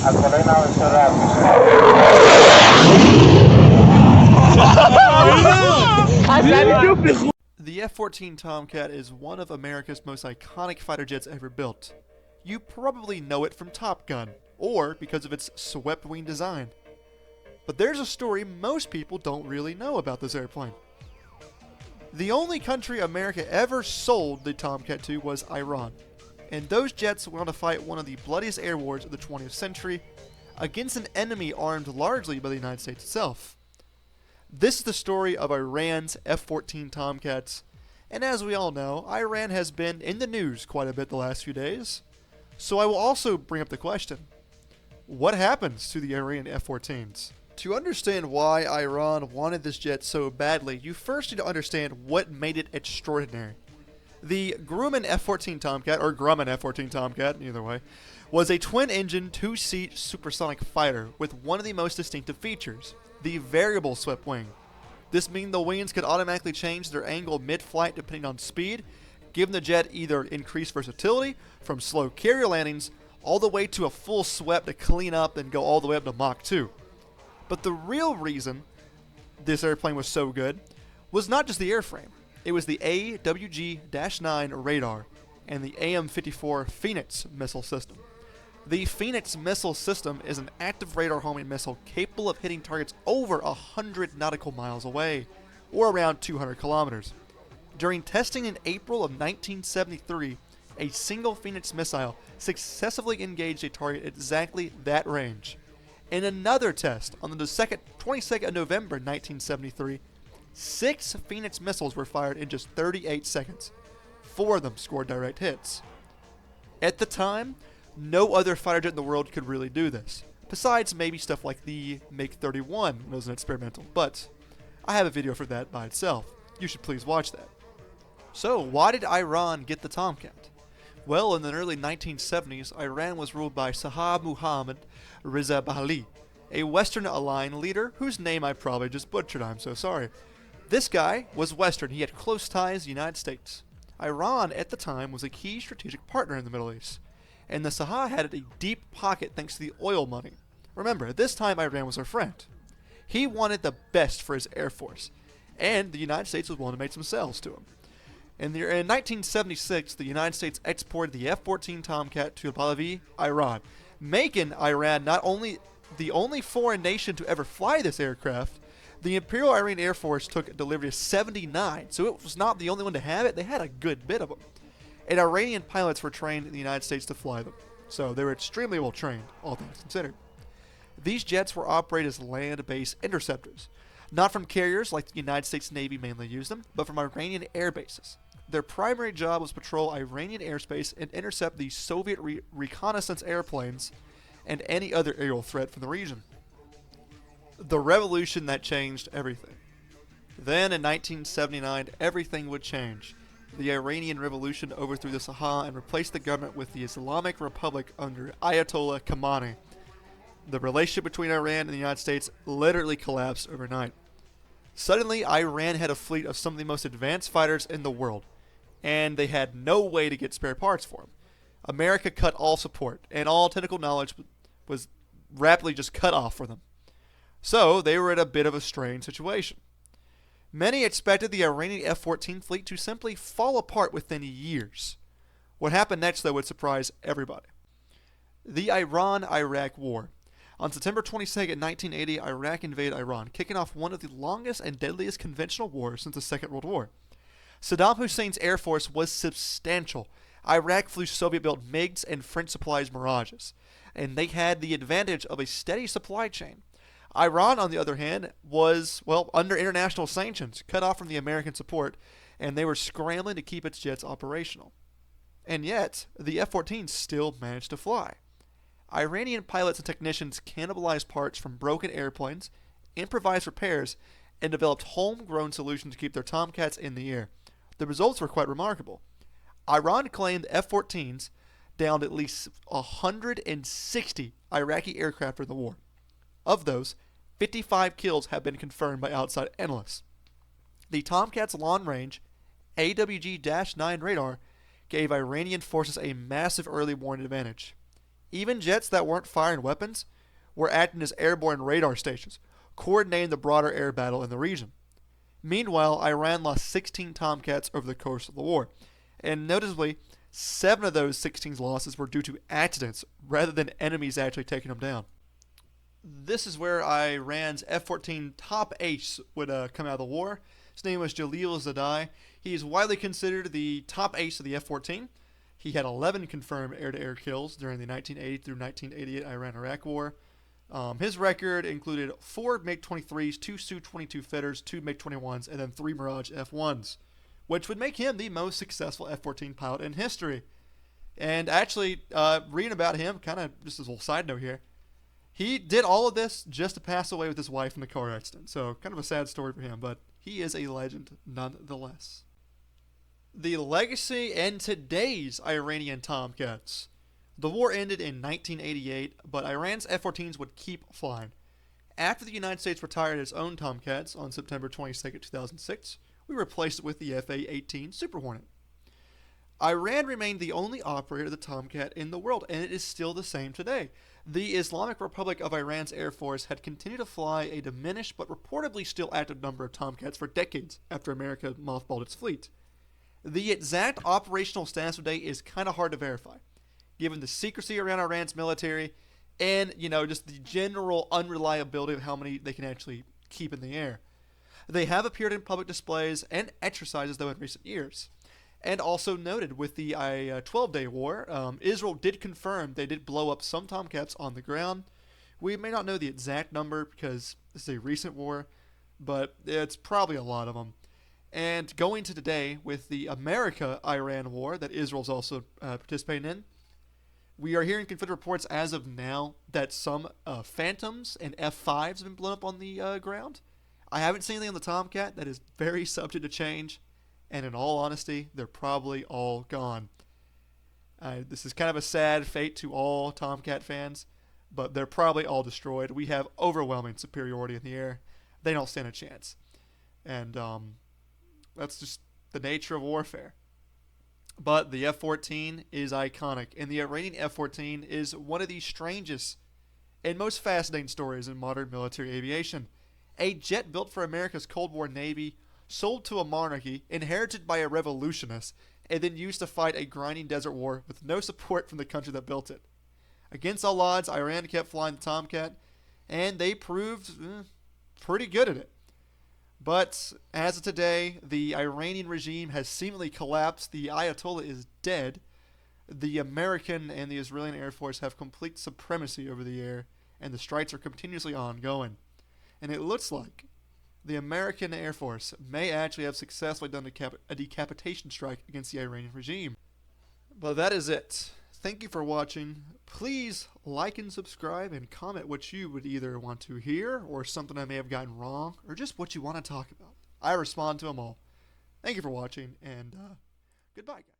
The F-14 Tomcat is one of America's most iconic fighter jets ever built. You probably know it from Top Gun, or because of its swept-wing design. But there's a story most people don't really know about this airplane. The only country America ever sold the Tomcat to was Iran, and those jets went on to fight one of the bloodiest air wars of the 20th century against an enemy armed largely by the United States itself. This is the story of Iran's F-14 Tomcats, and as we all know, Iran has been in the news quite a bit the last few days. So I will also bring up the question, what happens to the Iranian F-14s? To understand why Iran wanted this jet so badly, you first need to understand what made it extraordinary. The Grumman F-14 Tomcat, or Grumman F-14 Tomcat, either way, was a twin-engine, two-seat supersonic fighter with one of the most distinctive features, the variable swept wing. This means the wings could automatically change their angle mid-flight depending on speed, giving the jet either increased versatility from slow carrier landings all the way to a full swept to clean up and go all the way up to Mach 2. But the real reason this airplane was so good was not just the airframe. It was the AWG-9 radar and the AM-54 Phoenix missile system. The Phoenix missile system is an active radar homing missile capable of hitting targets over 100 nautical miles away, or around 200 kilometers. During testing in April of 1973, a single Phoenix missile successfully engaged a target at exactly that range. In another test on the 22nd of November 1973, 6 Phoenix missiles were fired in just 38 seconds. 4 of them scored direct hits. At the time, no other fighter jet in the world could really do this, besides maybe stuff like the MiG-31 was an experimental, but I have a video for that by itself. You should please watch that. So, why did Iran get the Tomcat? Well, in the early 1970s, Iran was ruled by Shah Mohammad Reza Pahlavi, a Western-aligned leader whose name I probably just butchered, I'm so sorry. This guy was Western, he had close ties to the United States. Iran, at the time, was a key strategic partner in the Middle East, and the Shah had a deep pocket thanks to the oil money. Remember, at this time Iran was our friend. He wanted the best for his Air Force, and the United States was willing to make some sales to him. In 1976, the United States exported the F-14 Tomcat to Pahlavi, Iran, making Iran not only the only foreign nation to ever fly this aircraft. The Imperial Iranian Air Force took delivery of 79, so it was not the only one to have it. They had a good bit of them. And Iranian pilots were trained in the United States to fly them, so they were extremely well trained, all things considered. These jets were operated as land-based interceptors, not from carriers like the United States Navy mainly used them, but from Iranian air bases. Their primary job was to patrol Iranian airspace and intercept the Soviet reconnaissance airplanes and any other aerial threat from the region. The revolution that changed everything. Then in 1979, everything would change. The Iranian Revolution overthrew the Shah and replaced the government with the Islamic Republic under Ayatollah Khamenei. The relationship between Iran and the United States literally collapsed overnight. Suddenly, Iran had a fleet of some of the most advanced fighters in the world, and they had no way to get spare parts for them. America cut all support, and all technical knowledge was rapidly just cut off for them. So, they were in a bit of a strained situation. Many expected the Iranian F-14 fleet to simply fall apart within years. What happened next, though, would surprise everybody. The Iran-Iraq War. On September 22, 1980, Iraq invaded Iran, kicking off one of the longest and deadliest conventional wars since the Second World War. Saddam Hussein's air force was substantial. Iraq flew Soviet-built MiGs and French supplies Mirages, and they had the advantage of a steady supply chain. Iran, on the other hand, was, under international sanctions, cut off from the American support, and they were scrambling to keep its jets operational. And yet, the F-14 still managed to fly. Iranian pilots and technicians cannibalized parts from broken airplanes, improvised repairs, and developed homegrown solutions to keep their Tomcats in the air. The results were quite remarkable. Iran claimed F-14s downed at least 160 Iraqi aircraft in the war. Of those, 55 kills have been confirmed by outside analysts. The Tomcat's long-range AWG-9 radar gave Iranian forces a massive early warning advantage. Even jets that weren't firing weapons were acting as airborne radar stations, coordinating the broader air battle in the region. Meanwhile, Iran lost 16 Tomcats over the course of the war, and noticeably, 7 of those 16 losses were due to accidents rather than enemies actually taking them down. This is where Iran's F-14 top ace would come out of the war. His name was Jalil Zadai. He is widely considered the top ace of the F-14. He had 11 confirmed air-to-air kills during the 1980 through 1988 Iran-Iraq War. His record included 4 MiG-23s, 2 Su-22 fitters, 2 MiG-21s, and then 3 Mirage F-1s, which would make him the most successful F-14 pilot in history. And actually, reading about him, kind of just as a little side note here, he did all of this just to pass away with his wife in a car accident. So kind of a sad story for him, but he is a legend nonetheless. The legacy and today's Iranian Tomcats. The war ended in 1988, but Iran's F-14s would keep flying. After the United States retired its own Tomcats on September 22, 2006, we replaced it with the F-A-18 Super Hornet. Iran remained the only operator of the Tomcat in the world, and it is still the same today. The Islamic Republic of Iran's Air Force had continued to fly a diminished but reportedly still active number of Tomcats for decades after America mothballed its fleet. The exact operational status today is kind of hard to verify, given the secrecy around Iran's military and, just the general unreliability of how many they can actually keep in the air. They have appeared in public displays and exercises, though, in recent years. And also noted with the 12-day war, Israel did confirm they did blow up some Tomcats on the ground. We may not know the exact number because this is a recent war, but it's probably a lot of them. And going to today with the America-Iran war that Israel's also participating in, we are hearing conflicting reports as of now that some Phantoms and F-5s have been blown up on the ground. I haven't seen anything on the Tomcat. That is very subject to change. And in all honesty, they're probably all gone. This is kind of a sad fate to all Tomcat fans, but they're probably all destroyed. We have overwhelming superiority in the air. They don't stand a chance. And that's just the nature of warfare. But the F-14 is iconic, and the Iranian F-14 is one of the strangest and most fascinating stories in modern military aviation. A jet built for America's Cold War Navy, sold to a monarchy, inherited by a revolutionist, and then used to fight a grinding desert war with no support from the country that built it. Against all odds, Iran kept flying the Tomcat, and they proved pretty good at it. But as of today, the Iranian regime has seemingly collapsed. The Ayatollah is dead. The American and the Israeli Air Force have complete supremacy over the air, and the strikes are continuously ongoing. And it looks like the American Air Force may actually have successfully done a decapitation strike against the Iranian regime. But that is it. Thank you for watching. Please like and subscribe and comment what you would either want to hear or something I may have gotten wrong or just what you want to talk about. I respond to them all. Thank you for watching and goodbye, guys.